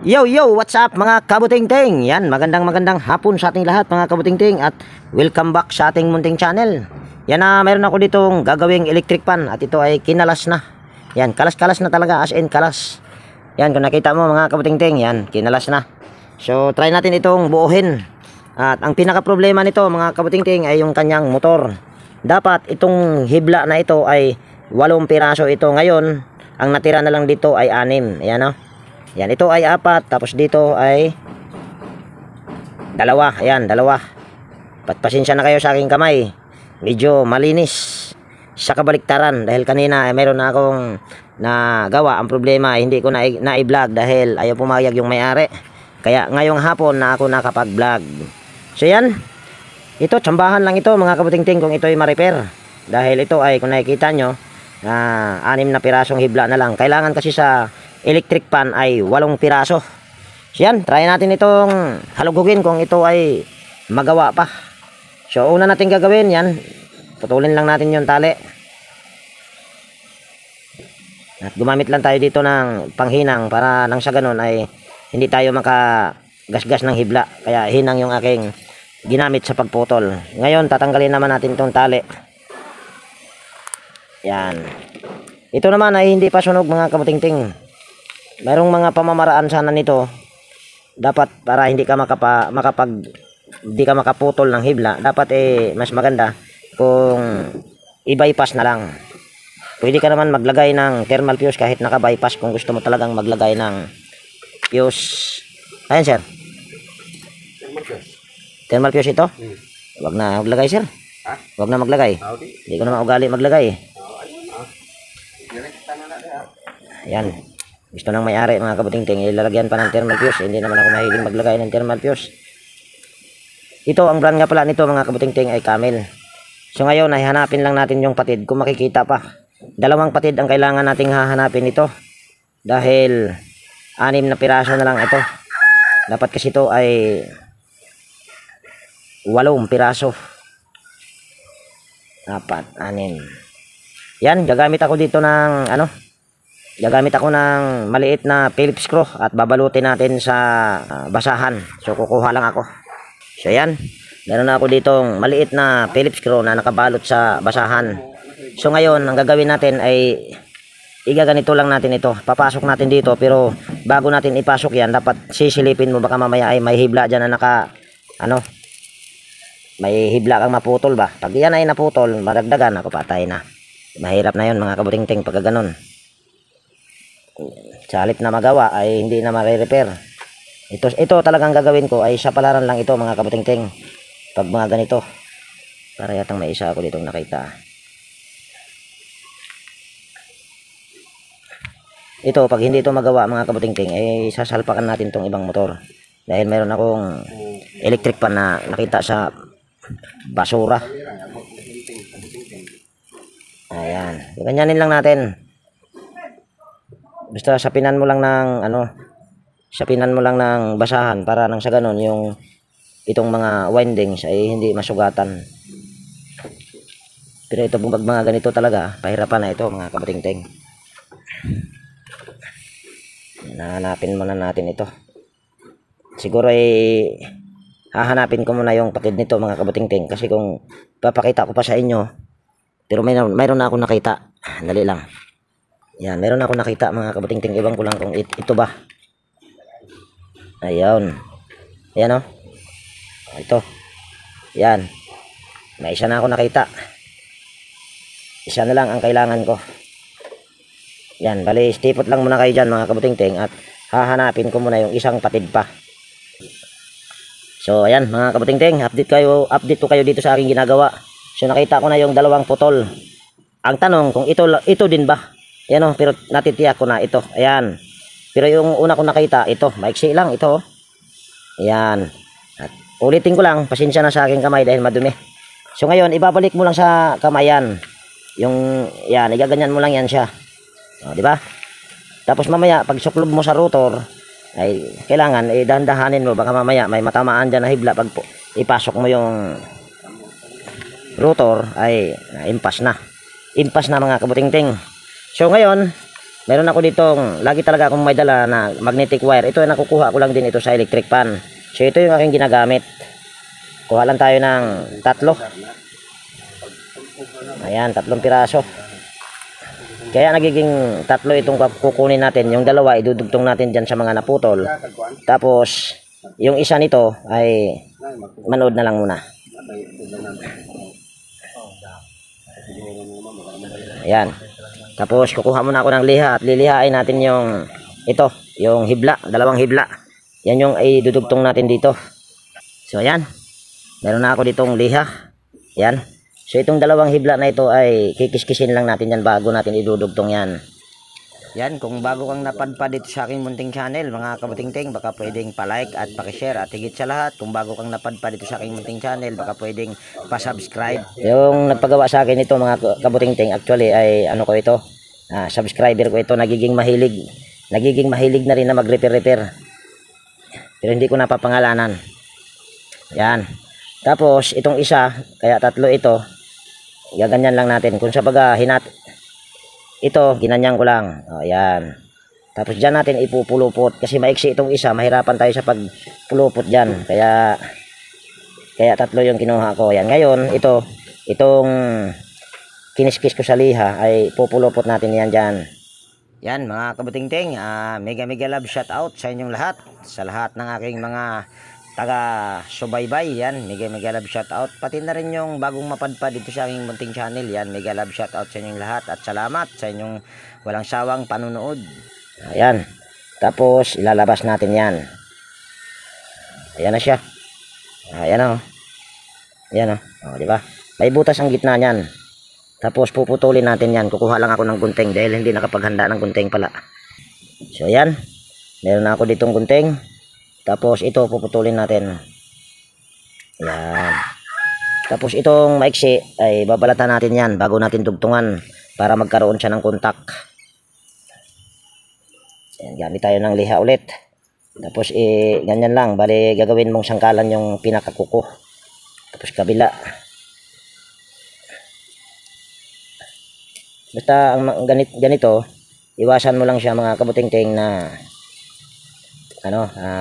Yo yo, what's up mga kabutingting? Yan, magandang hapon sa ating lahat mga kabutingting at welcome back sa ating munting channel. Yan na, mayroon ako ditong gagawing electric pan at ito ay kinalas na. Yan, kalas-kalas na talaga, as in kalas. Yan, kung nakita mo mga kabutingting, yan, kinalas na. So, try natin itong buuhin. At ang pinaka problema nito mga kabutingting ay yung kanyang motor. Dapat itong hibla na ito ay 8 piraso ito. Ngayon, ang natira na lang dito ay 6. Ayan o. Yan, ito ay 4, tapos dito ay 2. Ayan, 2. Pasensya na kayo sa aking kamay. Medyo malinis sa kabaliktaran dahil kanina ay meron na akong nagawa. Ang problema ay hindi ko na-i-vlog dahil ayaw pumayag yung may-ari. Kaya ngayong hapon na ako nakapag-vlog. So yan, ito tsambahan lang ito mga kabutingting kung ito ay ma-repair. Dahil ito ay kung nakikita nyo, 6 na pirasong hibla na lang. Kailangan kasi sa electric pan ay 8 piraso. So yan, try natin itong halugugin kung ito ay magawa pa. So una natin gagawin yan, putulin lang natin yung tali. At gumamit lang tayo dito ng panghinang para nang sa ganun ay hindi tayo makagasgas ng hibla. Kaya hinang yung aking ginamit sa pagputol. Ngayon tatanggalin naman natin itong tali. Yan. Ito naman ay hindi pa sunog mga kabutingting. Mayroong mga pamamaraan sana nito. Dapat para hindi ka hindi ka makaputol ng hibla. Dapat mas maganda kung i-bypass na lang. Pwede ka naman maglagay ng thermal fuse kahit naka-bypass kung gusto mo talagang maglagay ng fuse. Ayan sir. Thermal fuse ito? Wag na maglagay sir. Wag na maglagay. Hindi ko naman ugali maglagay. Ayan. Gusto nang may-ari mga kabutingting, ilalagyan pa ng thermal fuse. Hindi naman ako mahiling maglagay ng thermal fuse. Ito, ang brand nga pala nito mga kabutingting ay Camel. So ngayon, ay hanapin lang natin yung patid. Kung makikita pa, 2 patid ang kailangan nating hahanapin ito. Dahil 6 na piraso na lang ito. Dapat kasi ito ay 8 piraso. 4, 6. Yan, gagamit ako dito ng gagamit ako ng maliit na Phillips screw at babalutin natin sa basahan. So kukuha lang ako. So yan, meron na ako ditong maliit na Phillips screw na nakabalot sa basahan. So ngayon, ang gagawin natin ay igaganito lang natin ito. Papasok natin dito, pero bago natin ipasok yan, dapat sisilipin mo, baka mamaya ay may hibla dyan na may hibla kang maputol ba. Pag yan ay naputol, maragdagan ako, patay na. Mahirap na yun mga kabutingting pagka ganun. Sa halip na magawa ay hindi na ma-repair. Ito talagang gagawin ko ay sa palaran lang ito mga kabutingting. Pag mga ganito. Para yatang may isa ako ditong nakita. Ito pag hindi ito magawa mga kabutingting ay sasalpakan natin tong ibang motor. Dahil meron akong electric pan na nakita sa basura. Ayan. Ganyanin lang natin. Basta sapinan mo lang ng sapinan mo lang ng basahan para nang sa ganun yung itong mga windings ay hindi masugatan. Pero ito pag mga ganito talaga, pahirapan na ito mga kabutingting. Nahanapin muna natin ito. Siguro ay hahanapin ko muna yung patid nito mga kabutingting kasi kung papakita ko pa sa inyo, pero mayroon na ako nakita. Dali lang. Yan, meron ako nakita mga kabutingting. Ibang ko lang kung ito ba. Ayun. Ayan o. Ito. Yan. May isa na ako nakita. Isa na lang ang kailangan ko. Yan, bali stipot lang muna kayo dyan mga kabutingting at hahanapin ko muna yung isang patid pa. So ayan mga kabutingting, update ko kayo dito sa aking ginagawa. So nakita ko na yung 2 putol. Ang tanong kung ito din ba? Yan o, pero natitiyak ko na ito. Ayan. Pero yung una ko nakita, ito. Maiksi lang, ito. Ayan. At ulitin ko lang, pasensya na sa aking kamay dahil madumi. So ngayon, ibabalik mo lang sa kamay yan. Yung, yan, igaganyan mo lang yan siya. O, diba? Tapos mamaya, pag suklob mo sa rotor, ay kailangan, dahan-dahanin mo. Baka mamaya, may matamaan dyan na hibla. Pag ipasok mo yung rotor, ay impas na. Impas na mga kabutingting. So ngayon, meron ako ditong, lagi talaga akong may dala na magnetic wire. Ito ay nakukuha ko lang din ito sa electric pan. So ito yung aking ginagamit. Kuha lang tayo ng 3. Ayan, 3 piraso. Kaya nagiging 3 itong kukunin natin. Yung 2 idudugtong natin dyan sa mga naputol. Tapos yung isa nito ay manood na lang muna. Ayan. Tapos kukuha muna ako ng liha at lilihain natin yung ito, yung hibla, 2 hibla. Yan yung idudugtong natin dito. So ayan. Meron na ako ditong liha. Ayan. So itong 2 hibla na ito ay kikiskisin lang natin yan bago natin idudugtong yan. Yan, kung bago kang napadpad dito sa aking munting channel, mga kabutingting, baka pwedeng pa-like at pa-share. At higit sa lahat, kung bago kang napadpad dito sa aking munting channel, baka pwedeng pa-subscribe. Yung nagpagawa sa akin ito, mga kabutingting, actually ay ano ko ito, subscriber ko ito, nagiging mahilig na rin na mag-repair. Pero hindi ko napapangalanan. Yan. Tapos itong isa, kaya 3 ito, gaganyan lang natin. Kung sa baga ito, ginanyan ko lang. O, yan. Tapos dyan natin ipupulupot. Kasi maiksi itong isa. Mahirapan tayo sa pagpulupot dyan. Kaya 3 yung kinuha ko. Yan. Ngayon, itong kiniskis ko sa liha ay pupulupot natin yan dyan. Yan, mga kabutingting. Mega love shout out sa inyong lahat. Sa lahat ng aking mga taga-subaybay. Yan, mega love shout out. Pati na rin yung bagong mapadpad dito sa aking munting channel. Yan, mega love shout out sa inyong lahat. At salamat sa inyong walang sawang panunood. Ayan. Tapos, ilalabas natin yan. Ayan na siya. Ayan o. Ayan o. O, diba? May butas ang gitna niyan. Tapos, puputulin natin yan. Kukuha lang ako ng gunting dahil hindi nakapaghanda ng gunting pala. So, ayan. Meron na ako ditong gunting. Tapos ito puputulin natin. Yan. Tapos itong maiksi ay babalatan natin yan bago natin dugtungan para magkaroon siya ng kontak. Yan, gamit tayo ng liha ulit. Tapos ganyan lang. Bali gagawin mong sangkalan yung pinakakuko. Tapos kabila. Basta ang ganito, iwasan mo lang siya mga kabutingting na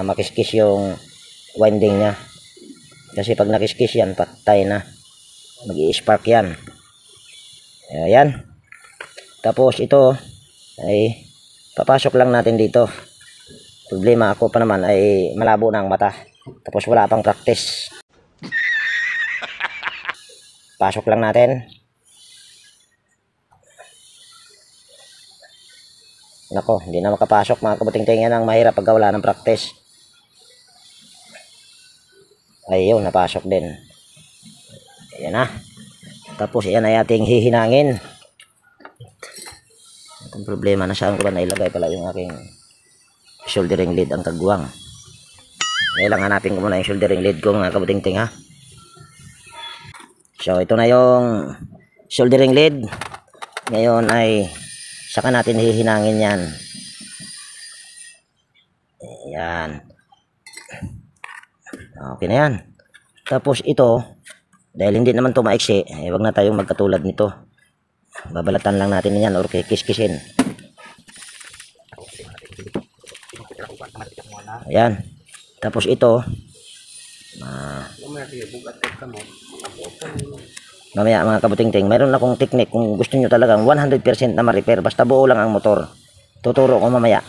makiskis yung winding niya. Kasi pag nakiskis yan, patay na. Mag-i-spark yan. Ayan. Tapos ito ay papasok lang natin dito. Problema ako pa naman ay malabo na ang mata. Tapos wala pang practice. Pasok lang natin. Nako, hindi na makapasok mga kabutingting. Yan ang mahirap pag wala ng practice. Ayun, napasok din. Ayan na. Tapos yan ay ating hihinangin. Itong problema na saan ko ba nailagay pala yung aking shouldering lead ang kagwang. Ngayon lang hanapin ko muna yung shouldering lead ko mga kabutingting ha. So ito na yung shouldering lead. Ngayon ay saka natin hihinangin yan. Ayan. Okay na yan. Tapos ito, dahil hindi naman ito maiksi, wag na tayong magkatulad nito. Babalatan lang natin yan or kiskisin. Ayan. Tapos ito, mamaya mga kabutingting, mayroon akong technique kung gusto nyo talagang 100% na ma-repair. Basta buo lang ang motor. Tuturo ko mamaya.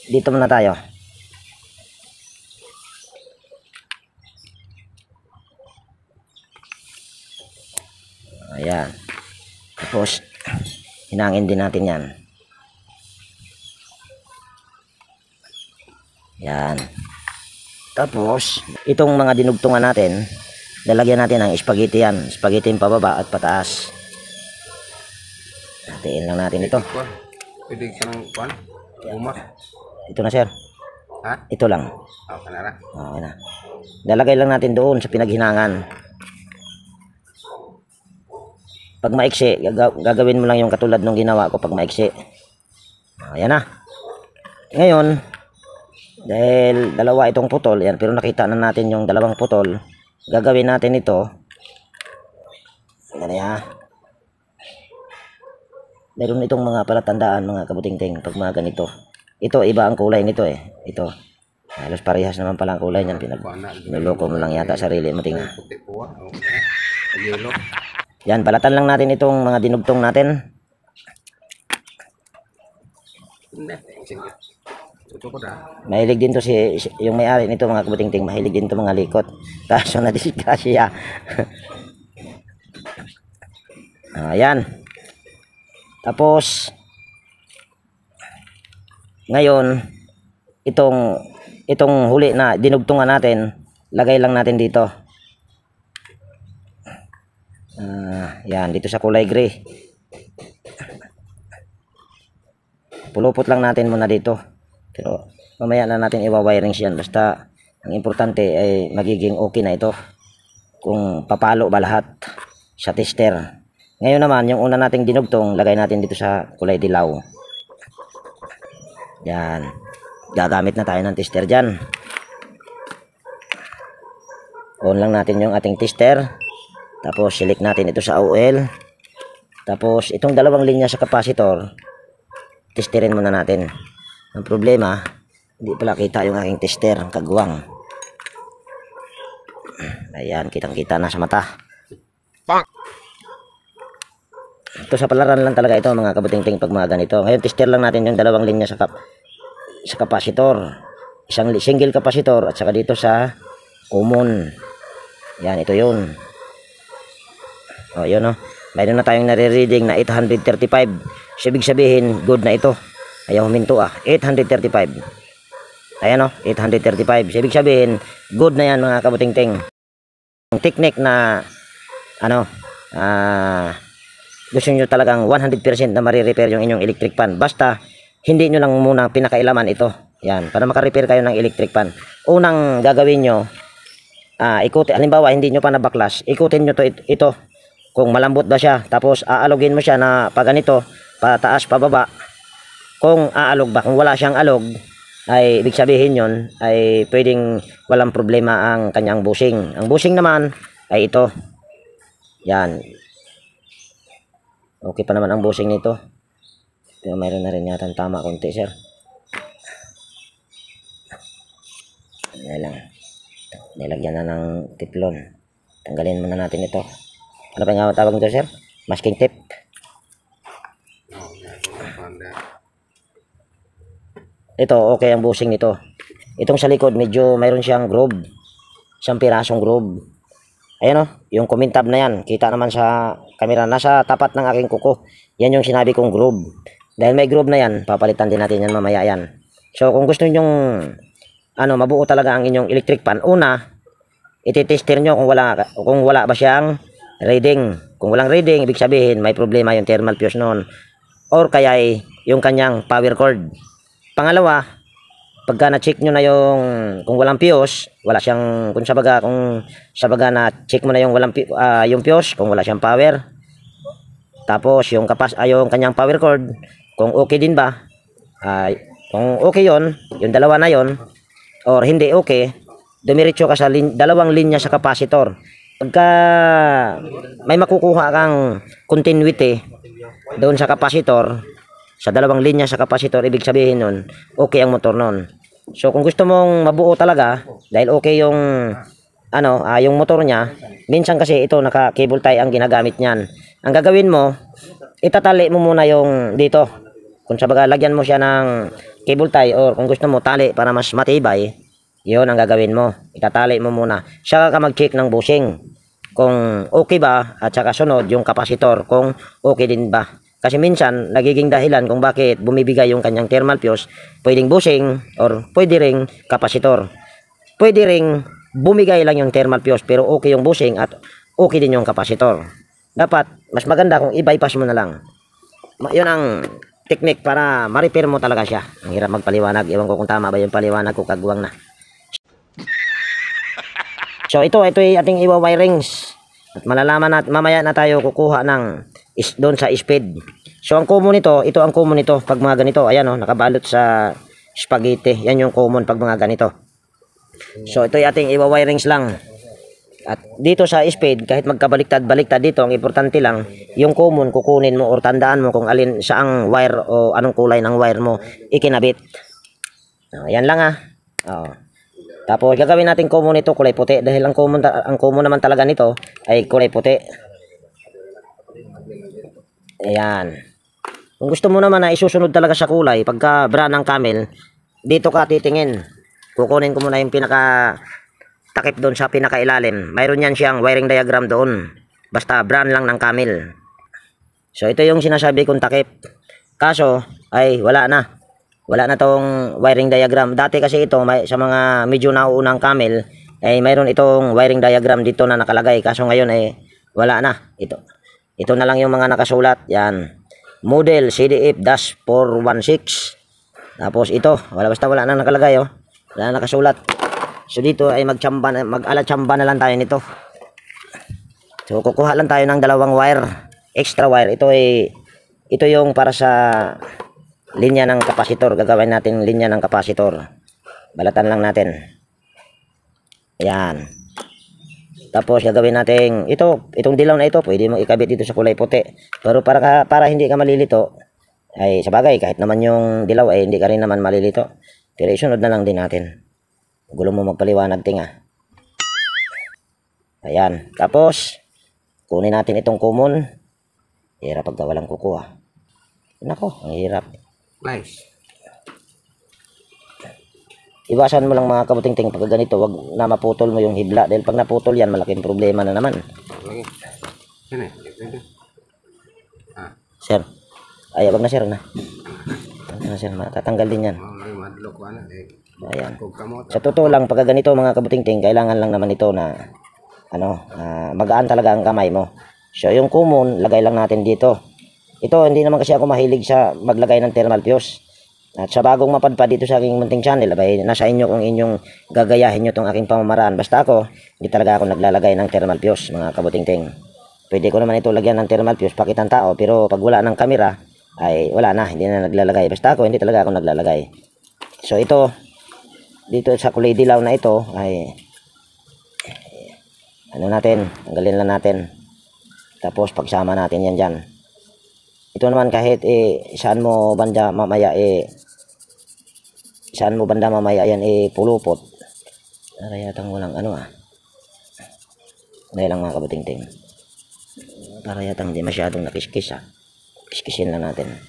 Dito muna tayo. Ayan. Tapos, hinangin din natin yan. Yan. Tapos, itong mga dinugtungan natin, lalagyan natin ng spaghetti yan. Spaghetti yung pababa at pataas. Hatiin lang natin ito. Pwede ka ng kuwan? Bumak? Ito na sir. Ha? Ito lang. Okay na. Okay na. Lalagay lang natin doon sa pinaghinangan. Pag maiksi, gagawin mo lang yung katulad nung ginawa ko pag maiksi. Ayan na. Ngayon, dahil dalawa itong putol, yan, pero nakita na natin yung dalawang putol, gagawin natin ito. Yan ya. Meron itong mga palatandaan mga kabutingting pag mga ganito. Ito iba ang kulay nito eh. Ito. Halos parehas naman pala ang kulay niyan. Niloko mo lang yata sarili mo tingnan. Puti po. Yellow. Yan, balatan lang natin itong mga dinugtong natin. Hindi. Sige. Ito ko na. Mahilig din to yung may-ari nito mga kabutingting. Mahilig din to mga likot. Kaso na disgrasya. Ayan. Tapos ngayon itong huli na dinugtungan natin, lagay lang natin dito. Yan, dito sa kulay gray. Pulupot lang natin muna dito. Pero mamaya na natin i-wirings yan. Basta ang importante ay magiging okay na ito. Kung papalo ba lahat sa tester. Ngayon naman, yung una nating dinugtong, lagay natin dito sa kulay dilaw. Yan. Gagamit na tayo ng tester dyan. On lang natin yung ating tester. Tapos, select natin ito sa OL. Tapos, itong dalawang linya sa capacitor, testerin muna natin. Ang problema, hindi pala kita yung aking tester, ang kagwang. Ayan, kitang-kita na sa mata. Ito sa palaran lang talaga ito mga kabutingting pag mga ganito. Ngayon tester lang natin yung dalawang linya sa capacitor. Isang single capacitor at saka dito sa common. Yan, ito yun. O, yun o. Mayroon na tayong nare-reading na 835. Ibig sabihin, good na ito. Ayaw huminto 835. Ayan o, 835. Ibig sabihin, good na yan mga kabutingting. Ang technique na, gusto nyo talagang 100% na marirepair yung inyong electric pan. Basta, hindi nyo lang muna pinakailaman ito. Yan, para makarepair kayo ng electric pan. Unang gagawin nyo, ikutin, halimbawa, hindi nyo pa nabaklas, ikutin nyo ito. Kung malambot ba siya, tapos aalogin mo siya na pa ganito, pataas, pababa. Kung aalog ba, kung wala siyang alog, ay ibig sabihin yon ay pwedeng walang problema ang kanyang bushing. Ang bushing naman, ay ito. Yan. Okay pa naman ang bushing nito. Pero mayroon na rin yata tama konti, sir. Ayan lang. Nilagyan na ng tiplon. Tanggalin muna natin ito. Ano pa nga tawag nito, sir? Masking tape. Ito, okay ang bushing nito. Itong sa likod, medyo mayroon siyang groove. Isang pirasong groove. Ayan o, yung comment tab na yan. Kita naman sa camera. Nasa tapat ng aking kuko. Yan yung sinabi kong groove. Dahil may groove na yan, papalitan din natin yan mamaya yan. So, kung gusto nyong mabuo talaga ang inyong electric pan, una, ititester nyo kung wala ba siyang reading. Kung walang reading, ibig sabihin, may problema yung thermal fuse noon. Or kaya yung kanyang power cord. Pangalawa, pagka na-check nyo na kung walang fuse, wala siyang, kung sabaga na-check mo na yung yung fuse, kung wala siyang power. Tapos, yung kanyang power cord, kung okay din ba, kung okay yon, yung dalawa na yon, or hindi okay, dumiretso ka sa dalawang linya sa capacitor. Pagka may makukuha kang continuity doon sa capacitor, sa dalawang linya sa capacitor, ibig sabihin nun, okay ang motor nun. So kung gusto mong mabuo talaga, dahil okay yung yung motor niya, minsan kasi ito naka-cable tie ang ginagamit niyan. Ang gagawin mo, itatali mo muna yung dito. Kung sabaga lagyan mo siya ng cable tie, or kung gusto mo tali para mas matibay, yun ang gagawin mo. Itatali mo muna. Saka ka mag-check ng bushing. Kung okay ba, at saka sunod yung capacitor, kung okay din ba. Kasi minsan, nagiging dahilan kung bakit bumibigay yung kanyang thermal fuse, pwedeng bushing, or pwede ring capacitor. Pwede ring bumigay lang yung thermal fuse, pero okay yung bushing at okay din yung capacitor. Dapat, mas maganda kung i-bypass mo na lang. Yun ang technique para ma-repair mo talaga siya. Ang hirap magpaliwanag. Ewan ko kung tama ba yung paliwanag ko, kagwang na. So, ito ay ating iwa-wirings. At malalaman natin, mamaya na tayo kukuha ng doon sa speed. So, ang common nito, ito ang common nito pag mga ganito. Ayan o, nakabalot sa spaghetti. Yan yung common pag mga ganito. So, ito ay ating iwa-wirings lang. At dito sa speed, kahit magkabaliktad-baliktad dito, ang importante lang, yung common kukunin mo or tandaan mo kung alin saang wire o anong kulay ng wire mo ikinabit. Yan lang Oh. Tapos gagawin natin common ito kulay puti dahil ang common naman talaga nito ay kulay puti. Ayan. Kung gusto mo naman na isusunod talaga sa kulay, pagka brand ng Camel, dito ka titingin. Kukunin ko muna yung pinaka takip doon sa pinakailalim. Mayroon yan siyang wiring diagram doon. Basta brand lang ng Camel. So ito yung sinasabi kong takip. Kaso ay wala na. Wala na tong wiring diagram. Dati kasi ito sa mga medyo nauunang Camel ay mayroon itong wiring diagram dito na nakalagay. Kaso ngayon ay wala na. Ito na lang yung mga nakasulat. Yan. Model CDF-416. Tapos ito, wala na nakalagay Wala na nakasulat. So dito ay mag-alatsamba na lang tayo nito. So kukuha lang tayo ng dalawang wire, extra wire. Ito yung para sa linya ng kapasitor. Gagawin natin linya ng kapasitor. Balatan lang natin. Ayan. Tapos gagawin natin itong dilaw na ito, pwede mo ikabit dito sa kulay puti. Pero para hindi ka malilito, ay sabagay kahit naman yung dilaw ay hindi ka rin naman malilito. Pero isunod na lang din natin. Gulo mo magpaliwanag tinga. Ayan. Tapos kunin natin itong common. Hirap pagka walang kukuha. Nako, ang hirap. Nice. Iwasan mo lang mga kabuting-ting pag ganito, wag na maputol mo yung hibla dahil pag naputol yan malaking problema na naman. Lagi. Sini. Sir. Ay, wag na sir na. Sir, matatanggal din yan. Madlok ko Ayan. Sa totoo lang pag ganito mga kabuting-ting, kailangan lang naman ito na magaan talaga ang kamay mo. So yung common, lagay lang natin dito. Ito, hindi naman kasi ako mahilig sa maglagay ng thermal fuse. At sa bagong mapadpad dito sa aking munting channel, abay, nasa inyo kung inyong gagayahin nyo itong aking pamamaraan. Basta ako, hindi talaga ako naglalagay ng thermal fuse, mga kabuting-ting. Pwede ko naman ito lagyan ng thermal fuse, pakitang tao, pero pag wala ng kamera, ay wala na, hindi na naglalagay. Basta ako, hindi talaga ako naglalagay. So ito, dito sa kulay dilaw na ito, ay, tanggalin lang natin. Tapos pagsama natin yan dyan. Ito naman kahit saan mo banda mamaya yan pulupot. Para yatang walang Dahil lang mga kabuting-ting. Para yatang hindi masyadong nakiskis Kiskisin lang natin.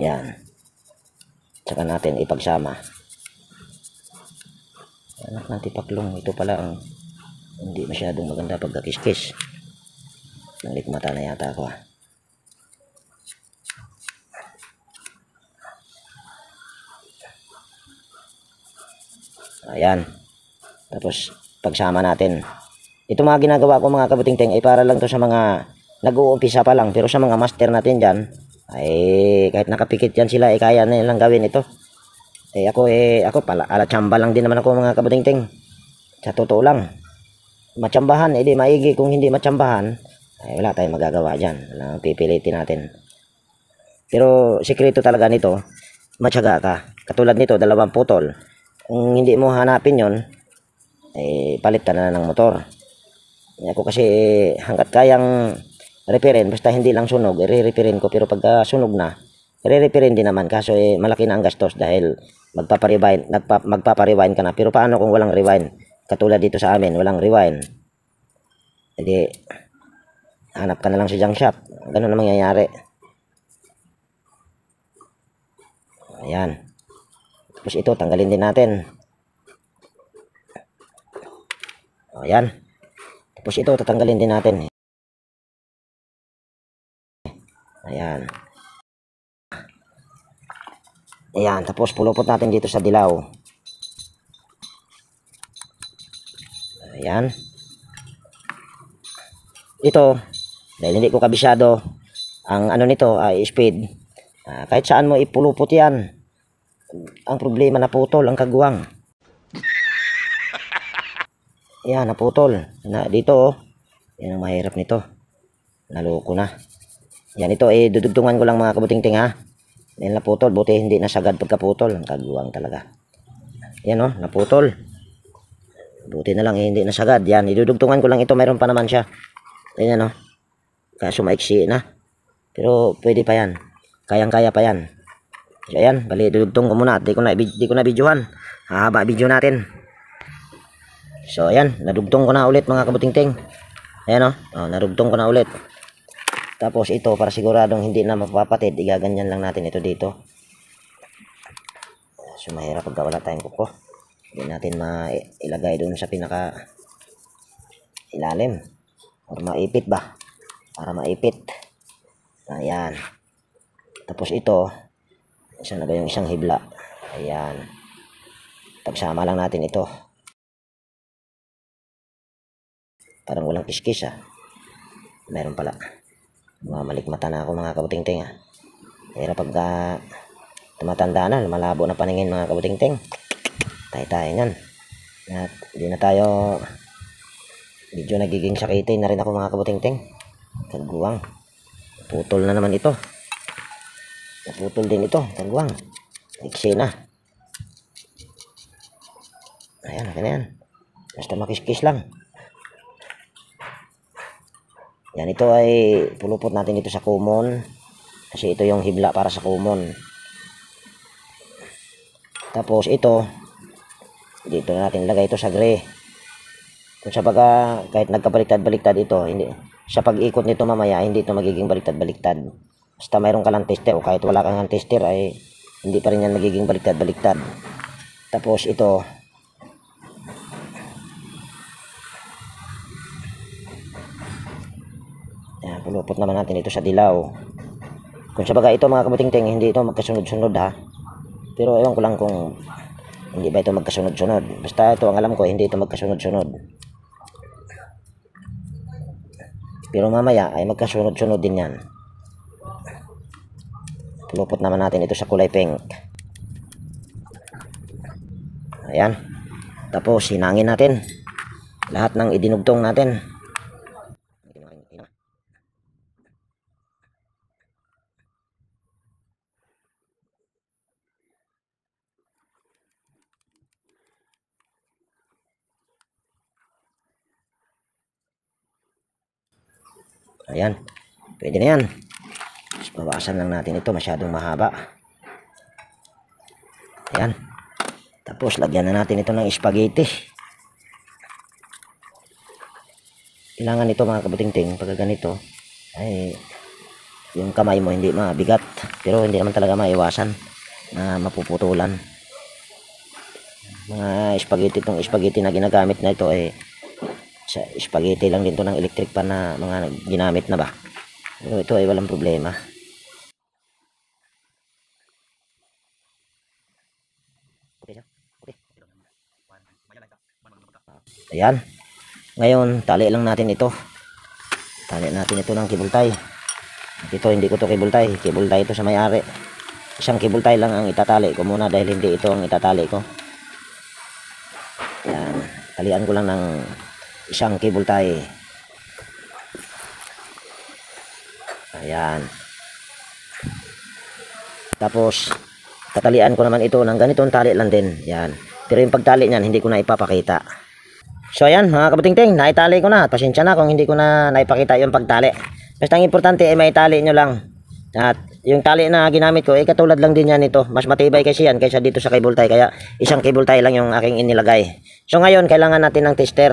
Yan. Tsaka natin ipagsama. Anak ng tipaklong. Ito pala ang hindi masyadong maganda pagkakiskis. Nalikmata na yata ako Ayan. Tapos pagsama natin. Ito mga ginagawa ko mga kabuting-ting ay para lang to sa mga nag-uumpisa pa lang. Pero sa mga master natin dyan, ay kahit nakapikit yan sila, kaya na nilang gawin ito. Ako pala, alatsamba lang din naman ako mga kabuting-ting. Sa totoo lang. Matsambahan, di maigi. Kung hindi matsambahan, ay wala tayong magagawa dyan. Walang pipilitin natin. Pero sikreto talaga nito, matyaga ka. Katulad nito, 2 putol. Kung hindi mo hanapin yon, palitan na ng motor. Ako kasi hanggat kayang repairin, basta hindi lang sunog, i-repairin ko. Pero pagka sunog na, i-repairin din naman. Kaso malaki na ang gastos dahil magpapa-rewind ka na. Pero paano kung walang rewind? Katulad dito sa amin, walang rewind. Hindi, hanap ka na lang sa junk shop. Ganun na mangyayari. Ayan. Tapos ito, tanggalin din natin. Ayan. Tapos ito, tatanggalin din natin. Ayan. Ayan. Tapos pulupot natin dito sa dilaw. Ayan. Ito, dahil hindi ko kabisado, ang nito ay speed. Kahit saan mo ipulupot yan. Ang problema naputol ang kagwang. Yan, naputol. Dito yan ang mahirap nito. Naloko na. Yan, ito dudugtungan ko lang mga kabuting-ting Dahil naputol, buti hindi nasagad pagkaputol. Ang kagwang talaga. Yan naputol. Buti na lang hindi nasagad. Yan, idudugtungan ko lang ito. Mayroon pa naman siya. Ayan o. Kaso maiksi na. Pero pwede pa yan. Kayang-kaya pa yan. So ayan, bali idudugtong ko muna. Di ko na videohan. Hahaba video natin. So ayan, nadugtong ko na ulit mga kabutingting. Ayan o. Nadugtong ko na ulit. Tapos ito, para siguradong hindi na mapapatid, igaganyan lang natin ito dito. So mahirap pagka wala tayong kuko. Hindi natin mailagay doon sa pinaka ilalim. Or maipit ba? Para maipit. Ayan. Tapos ito, isa na ba yung isang hibla? Ayan. Pagsama lang natin ito. Parang walang kiskis ah. Meron pala. Malikmata na ako mga kabutingting ah. Pero pagka tumatanda na, malabo na paningin mga kabutingting. Tayo nyan. At hindi na tayo medyo nagiging sakitin na rin ako mga kabutingting. Kagwang. Putol na naman ito. Naputol din ito. Kagwang. Iksi na. Ayan, akin na yan. Basta makiskis lang. Yan, ito ay pulupot natin dito sa common. Kasi ito yung hibla para sa common. Tapos ito, dito natin lagay ito sa gray. Kung sa baga, kahit nagkabaliktad-baliktad ito, hindi, sa pag-ikot nito mamaya, hindi ito magiging baliktad-baliktad. Basta mayroon ka lang tester o kahit wala kang tester ay hindi pa rin yan magiging baliktad-baliktad. Tapos ito, yan, pulupot naman natin ito sa dilaw. Kung sa baga ito mga kabutingting, hindi ito magkasunod-sunod ha. Pero ewan ko lang kung hindi ba ito magkasunod-sunod. Basta ito ang alam ko, hindi ito magkasunod-sunod. Pero mamaya ay magkasunod-sunod din yan. Pulupot naman natin ito sa kulay pink. Ayan. Tapos hinangin natin lahat ng idinugtong natin. Ayan, pwede na yan. Tapos bawasan lang natin ito, masyadong mahaba. Ayan. Tapos lagyan na natin ito ng spaghetti. Kailangan ito mga kabutingting, pagka ganito ay yung kamay mo hindi mabigat. Pero hindi naman talaga maiwasan na mapuputulan. Mga spaghetti, itong spaghetti na ginagamit na ito ay sa spaghetti lang din to ng electric pan na mga ginamit na ba. Pero ito ay walang problema. Ayan. Ngayon, tali lang natin ito. Tali natin ito ng cable tie. Ito hindi ko to cable tie. Cable tie ito sa may-ari. Isang cable tie lang ang itatali ko muna dahil hindi ito ang itatali ko. Ayan. Talian ko lang ng isang cable tie. Ayan. Tapos tatalian ko naman ito ng ganitong tali lang din. Yan. Pero yung pagtali niyan hindi ko na ipapakita. So ayan mga kabutingting, naitali ko na. Pasensya na kung hindi ko na naipakita yung pagtali. Basta ang importante ay maitali nyo lang. At yung tali na ginamit ko ay katulad lang din yan ito. Mas matibay kasi yan kaysa dito sa cable tie. Kaya isang cable tie lang yung aking inilagay. So ngayon kailangan natin ng tester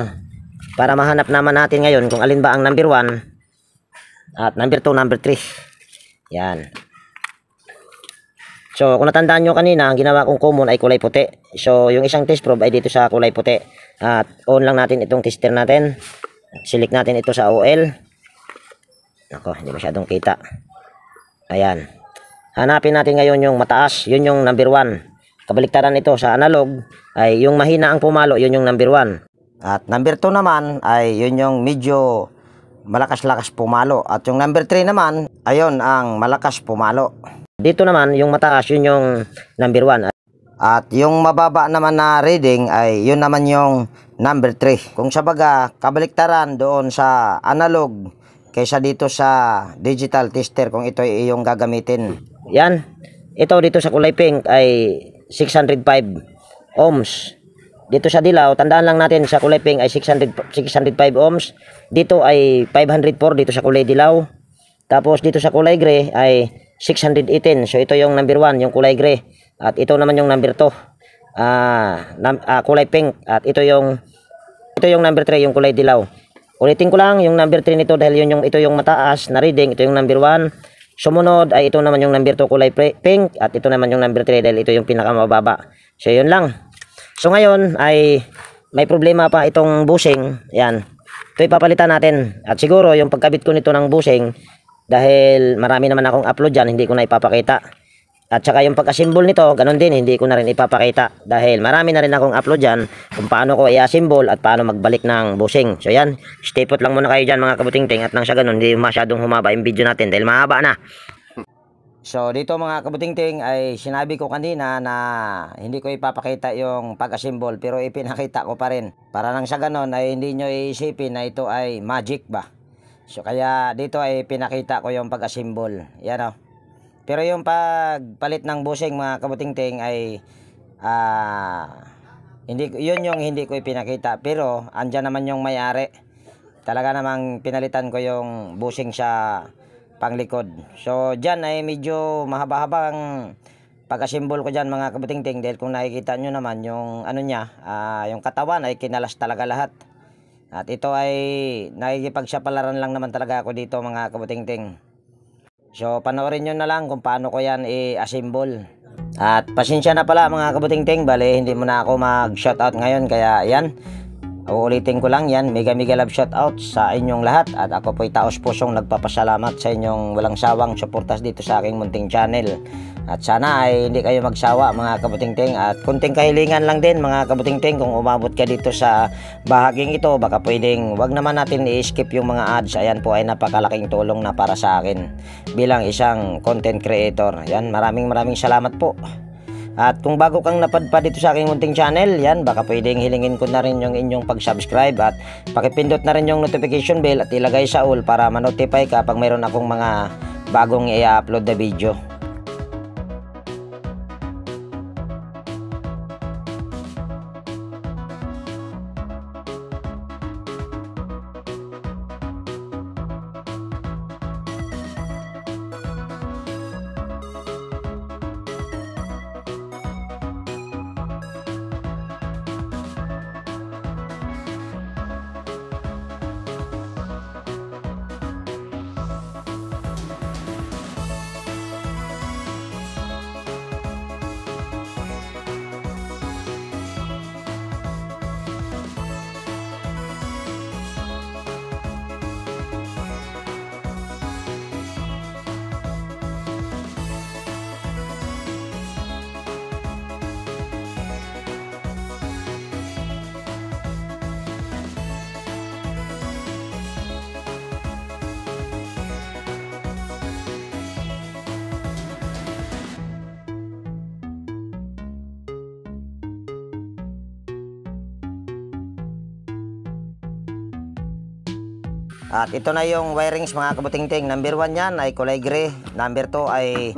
para mahanap naman natin ngayon kung alin ba ang number 1 at number 2, number 3. Yan. So kung natandaan nyo kanina, ang ginawa kong common ay kulay puti. So yung isang test probe ay dito sa kulay puti. At on lang natin itong tester natin. Select natin ito sa OL. Ako, hindi masyadong kita. Ayan. Hanapin natin ngayon yung mataas. Yun yung number 1. Kabaliktaran ito sa analog ay yung mahina ang pumalo, yun yung number 1. At number 2 naman ay yun yung medyo malakas-lakas pumalo. At yung number 3 naman, ayun ang malakas pumalo. Dito naman, yung mataas, yun yung number 1. At yung mababa naman na reading ay yun naman yung number 3. Kung sa baga, kabaliktaran doon sa analog kaysa dito sa digital tester kung ito ay iyong gagamitin. Yan. Ito dito sa kulay pink ay 605 ohms. dito sa dilaw, tandaan lang natin sa kulay pink ay 605 ohms. Dito ay 504 dito sa kulay dilaw. Tapos dito sa kulay gray ay 618. So ito yung number 1, yung kulay gray. At ito naman yung number 2, kulay pink. At ito yung number 3, yung kulay dilaw. Ulitin ko lang yung number 3 nito dahil ito yung mataas na reading. Ito yung number 1. Sumunod ay ito naman yung number 2, kulay pink. At ito naman yung number 3 dahil ito yung pinakamababa. So yun lang. So ngayon ay may problema pa itong bushing. Yan. Ito ipapalitan natin. At siguro yung pagkabit ko nito ng bushing, dahil marami naman akong upload dyan, hindi ko na ipapakita. At saka yung pag-assemble nito, ganun din, hindi ko na rin ipapakita. Dahil marami na rin akong upload dyan kung paano ko i-assemble at paano magbalik ng bushing. So yan, stay put lang muna kayo dyan mga kabutingting. At nang sa ganun, hindi masyadong humaba yung video natin dahil mahaba na. So dito mga kabutingting ay sinabi ko kanina na hindi ko ipapakita yung pag-assemble, pero ipinakita ko pa rin. Para nang sa ganun ay hindi nyo iisipin na ito ay magic ba. So kaya dito ay pinakita ko yung pag-assemble. Yan o. Pero yung pagpalit ng bushing mga kabutingting ay yun yung hindi ko ipinakita. Pero andyan naman yung may-ari. Talaga namang pinalitan ko yung bushing sa panglikod. So dyan ay medyo mahaba-habang pag-assemble ko dyan mga kabutingting. Dahil kung nakikita nyo naman yung ano niya, yung katawan ay kinalas talaga lahat. At ito ay nakikipagsapalaran lang naman talaga ako dito mga kabutingting. So panoorin nyo na lang kung paano ko yan i-assemble. At pasensya na pala mga kabutingting, bale hindi mo na ako mag-shoutout ngayon, kaya yan, uulitin ko lang yan. Mega love shoutout sa inyong lahat. At ako po'y taos pusong nagpapasalamat sa inyong walang sawang suportas dito sa aking munting channel. At sana ay hindi kayo magsawa mga kabutingting. At kunting kahilingan lang din mga kabutingting, kung umabot ka dito sa bahaging ito, baka pwedeng wag naman natin i-skip yung mga ads. Ayan po ay napakalaking tulong na para sa akin bilang isang content creator. Yan, maraming salamat po. At kung bago kang napadpad dito sa aking munting channel, yan, baka pwedeng hilingin ko na rin yung inyong pag-subscribe at pakipindot na rin yung notification bell at ilagay sa all para ma-notify ka pag mayroon akong mga bagong i-upload na video. At ito na yung wirings mga kabutingting. Number 1 yan ay kulay gray, number 2 ay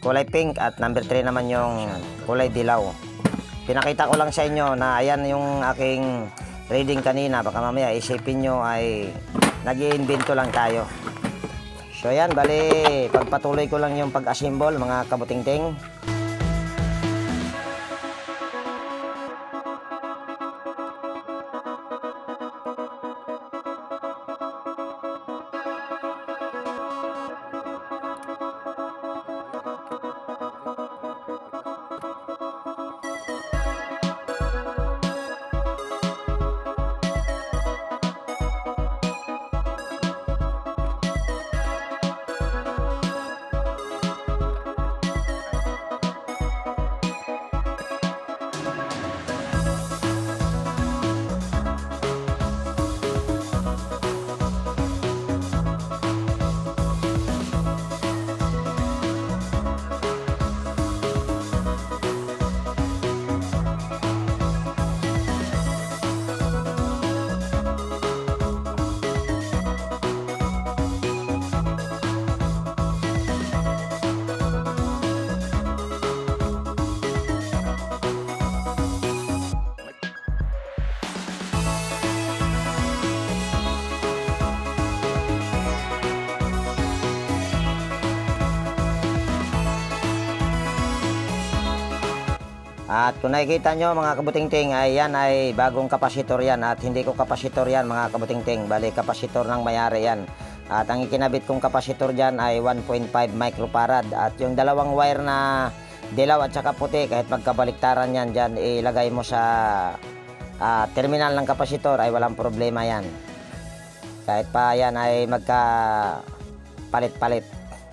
kulay pink, at number 3 naman yung kulay dilaw. Pinakita ko lang sa inyo na ayan yung aking reading kanina. Baka mamaya isipin nyo ay nag-iimbento lang tayo. So yan, bali pagpatuloy ko lang yung pag-assemble mga kabutingting. At kung nakikita nyo mga kabutingting, ay yan ay bagong kapasitor yan at hindi ko kapasitor yan mga kabutingting, bali kapasitor ng mayari yan. At ang ikinabit kong kapasitor dyan ay 1.5 microfarad at yung dalawang wire na dilaw at saka puti, kahit magkabaliktaran yan dyan, ilagay mo sa terminal ng kapasitor ay walang problema yan. Kahit pa yan ay magka palit-palit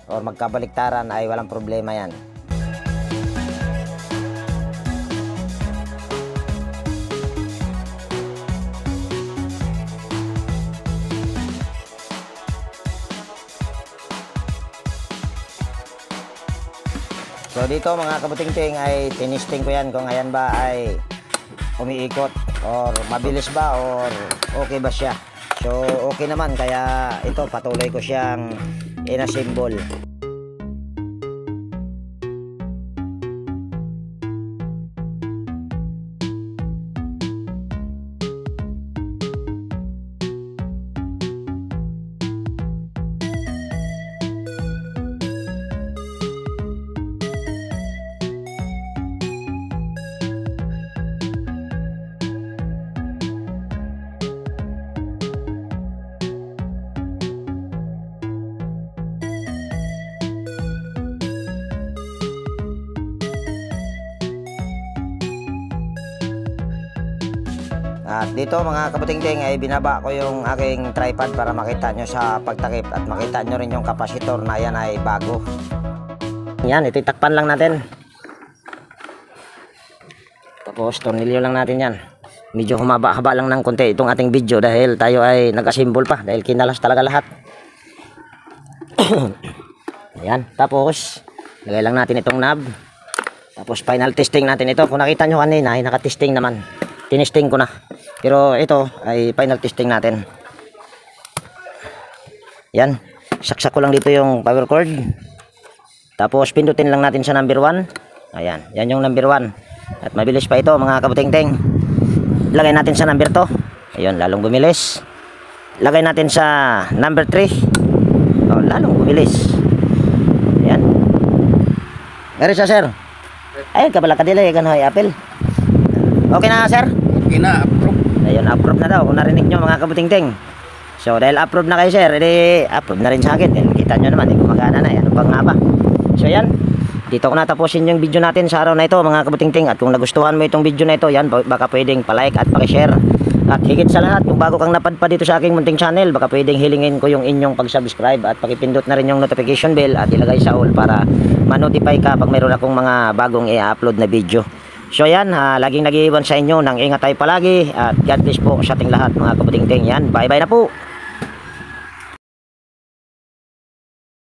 o magkabaliktaran ay walang problema yan. So dito mga kabutingting ay tinisting ko yan kung ayan ba ay umiikot or mabilis ba or okay ba siya. So okay naman, kaya ito patuloy ko siyang inassemble. At dito mga kabutingting ay binaba ko yung aking tripod para makita nyo sa pagtakip at makita nyo rin yung kapasitor na yan ay bago. Yan, ito itakpan lang natin. Tapos tornilyo lang natin yan. Medyo humaba-haba lang ng konti itong ating video dahil tayo ay nag-assemble pa, dahil kinalas talaga lahat. Ayan, tapos lagay lang natin itong knob. Tapos final testing natin ito. Kung nakita nyo kanina ay nakatesting naman. Tinesting ko na. Pero ito ay final testing natin. Yan. Saksak ko lang dito yung power cord. Tapos pindutin lang natin sa number 1. Ayan. Yan yung number 1. At mabilis pa ito mga kabutingting. Lagay natin sa number 2. Ayun, lalong bumilis. Lagay natin sa number 3. Oh, lalong bumilis. Ayan. Meron siya, sir. Ayun, kabala ka delay. Gano'y apple. Okay na, sir? Okay na, approve. Ayun, approve na daw. Kung narinig nyo mga kabutingting. So, dahil approve na kayo, sir, edi approve na rin sa akin. Dahil kita nyo naman, gumagana na. Ano pang nga ba? So, yan. Dito ko natapusin yung video natin sa araw na ito, mga kabutingting. At kung nagustuhan mo itong video na ito, yan, baka pwedeng palike at pakishare. At higit sa lahat, kung bago kang napadpa dito sa aking munting channel, baka pwedeng hilingin ko yung inyong pag-subscribe at pakipindot na rin yung notification bell at ilagay sa all para ma-notify ka pag mayroon akong mga bagong i-upload na video. So yan, laging nag-iiwan sa inyo ng ingat tayo palagi at God bless po sa ating lahat mga kabutingting. Yan, bye bye na po.